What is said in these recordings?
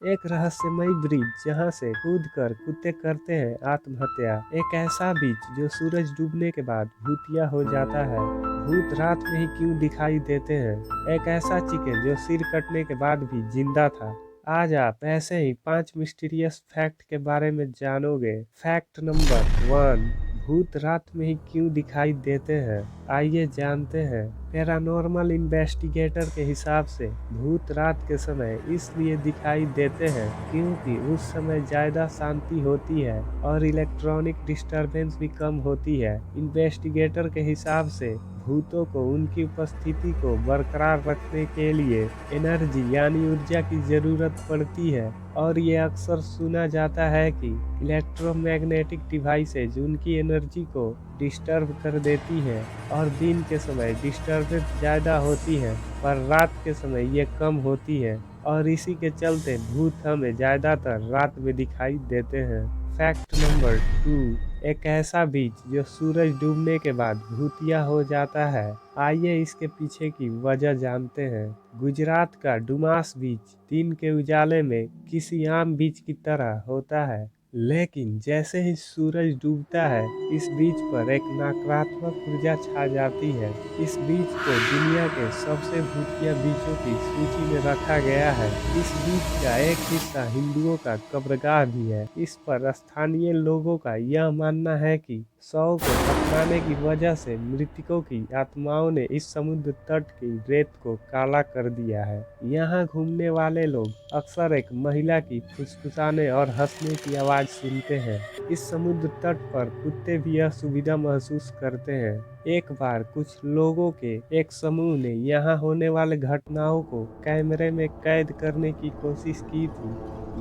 एक रहस्यमयी ब्रिज जहां से कूदकर कुत्ते करते हैं आत्महत्या। एक ऐसा बीच जो सूरज डूबने के बाद भूतिया हो जाता है। भूत रात में ही क्यों दिखाई देते हैं। एक ऐसा चिकन जो सिर कटने के बाद भी जिंदा था। आज आप ऐसे ही 5 मिस्टीरियस फैक्ट के बारे में जानोगे। फैक्ट नंबर 1, भूत रात में ही क्यों दिखाई देते हैं। आइए जानते हैं। पैरानॉर्मल इन्वेस्टिगेटर के हिसाब से भूत रात के समय इसलिए दिखाई देते हैं क्योंकि उस समय ज्यादा शांति होती है और इलेक्ट्रॉनिक डिस्टरबेंस भी कम होती है। इन्वेस्टिगेटर के हिसाब से भूतों को उनकी उपस्थिति को बरकरार रखने के लिए एनर्जी यानी ऊर्जा की जरूरत पड़ती है और ये अक्सर सुना जाता है कि इलेक्ट्रोमैग्नेटिक डिवाइसेज उनकी एनर्जी को डिस्टर्ब कर देती है और दिन के समय डिस्टर्बेंस ज़्यादा होती है पर रात के समय ये कम होती है और इसी के चलते भूत हमें ज़्यादातर रात में दिखाई देते हैं। फैक्ट नंबर 2, एक ऐसा बीच जो सूरज डूबने के बाद भूतिया हो जाता है। आइए इसके पीछे की वजह जानते हैं। गुजरात का डुमास बीच दिन के उजाले में किसी आम बीच की तरह होता है, लेकिन जैसे ही सूरज डूबता है इस बीच पर एक नकारात्मक ऊर्जा छा जाती है। इस बीच को दुनिया के सबसे भूतिया बीचों की सूची में रखा गया है। इस बीच का एक हिस्सा हिंदुओं का कब्रगाह भी है। इस पर स्थानीय लोगों का यह मानना है कि शव को दफनाने की वजह से मृतकों की आत्माओं ने इस समुद्र तट की रेत को काला कर दिया है। यहाँ घूमने वाले लोग अक्सर एक महिला की फुसफुसाने और हंसने की आवाज सुनते हैं। इस समुद्र तट पर कुत्ते भी यह सुविधा महसूस करते हैं। एक बार कुछ लोगों के एक समूह ने यहाँ होने वाले घटनाओं को कैमरे में कैद करने की कोशिश की थी,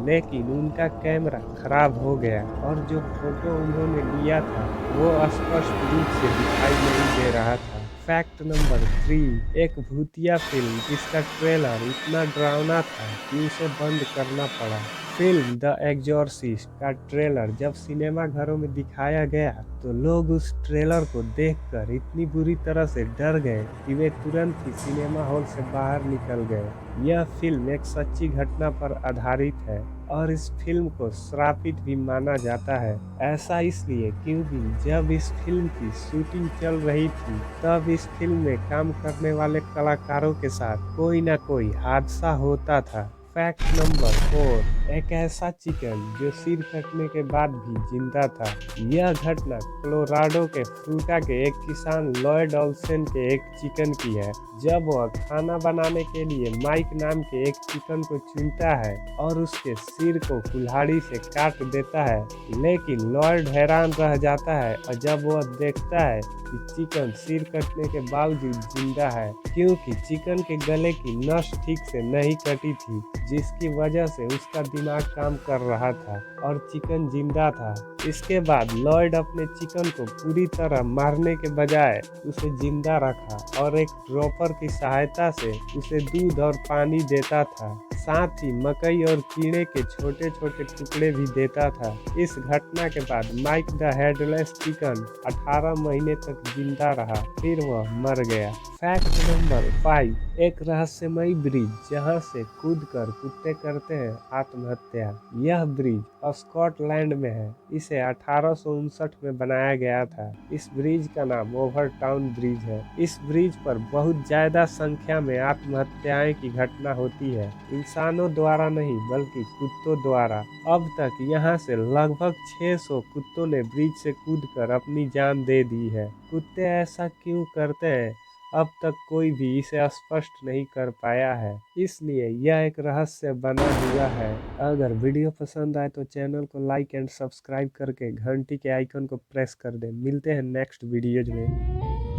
लेकिन उनका कैमरा खराब हो गया और जो फोटो उन्होंने लिया था वो स्पष्ट रूप से दिखाई नहीं दे रहा था। फैक्ट नंबर 3, एक भूतिया फिल्म जिसका ट्रेलर इतना डरावना था कि उसे बंद करना पड़ा। फिल्म द एग्जॉर्सिस्ट का ट्रेलर जब सिनेमा घरों में दिखाया गया तो लोग उस ट्रेलर को देखकर इतनी बुरी तरह से डर गए कि वे तुरंत ही सिनेमा हॉल से बाहर निकल गए। यह फिल्म एक सच्ची घटना पर आधारित है और इस फिल्म को श्रापित भी माना जाता है। ऐसा इसलिए क्योंकि जब इस फिल्म की शूटिंग चल रही थी तब इस फिल्म में काम करने वाले कलाकारों के साथ कोई ना कोई हादसा होता था। फैक्ट नंबर 4, एक ऐसा चिकन जो सिर कटने के बाद भी जिंदा था। यह घटना कोलोराडो के फ्रूटा के एक किसान लॉयड ऑल्सन के एक चिकन की है। जब वह खाना बनाने के लिए माइक नाम के एक चिकन को चुनता है और उसके सिर को कुल्हाड़ी से काट देता है, लेकिन लॉयड हैरान रह जाता है और जब वह देखता है कि चिकन सिर कटने के बावजूद जिंदा है क्योंकि चिकन के गले की नस ठीक से नहीं कटी थी, जिसकी वजह से उसका दिमाग काम कर रहा था और चिकन जिंदा था। इसके बाद लॉयड अपने चिकन को पूरी तरह मारने के बजाय उसे जिंदा रखा और एक ड्रॉपर की सहायता से उसे दूध और पानी देता था, साथ ही मकई और कीड़े के छोटे छोटे टुकड़े भी देता था। इस घटना के बाद माइक द हेडलेस चिकन 18 महीने तक जिंदा रहा, फिर वह मर गया। फैक्ट नंबर 5, एक रहस्यमयी ब्रिज जहां से कूदकर कुत्ते करते हैं आत्महत्या। यह ब्रिज स्कॉटलैंड में है। इसे 1859 में बनाया गया था। इस ब्रिज का नाम ओवर टाउन ब्रिज है। इस ब्रिज पर बहुत ज्यादा संख्या में आत्महत्याएं की घटना होती है, इंसानों द्वारा नहीं बल्कि कुत्तों द्वारा। अब तक यहाँ से लगभग 600 कुत्तों ने ब्रिज से कूदकर अपनी जान दे दी है। कुत्ते ऐसा क्यों करते हैं अब तक कोई भी इसे स्पष्ट नहीं कर पाया है, इसलिए यह एक रहस्य बना हुआ है। अगर वीडियो पसंद आए तो चैनल को लाइक एंड सब्सक्राइब करके घंटी के आइकन को प्रेस कर दें। मिलते हैं नेक्स्ट वीडियोज में।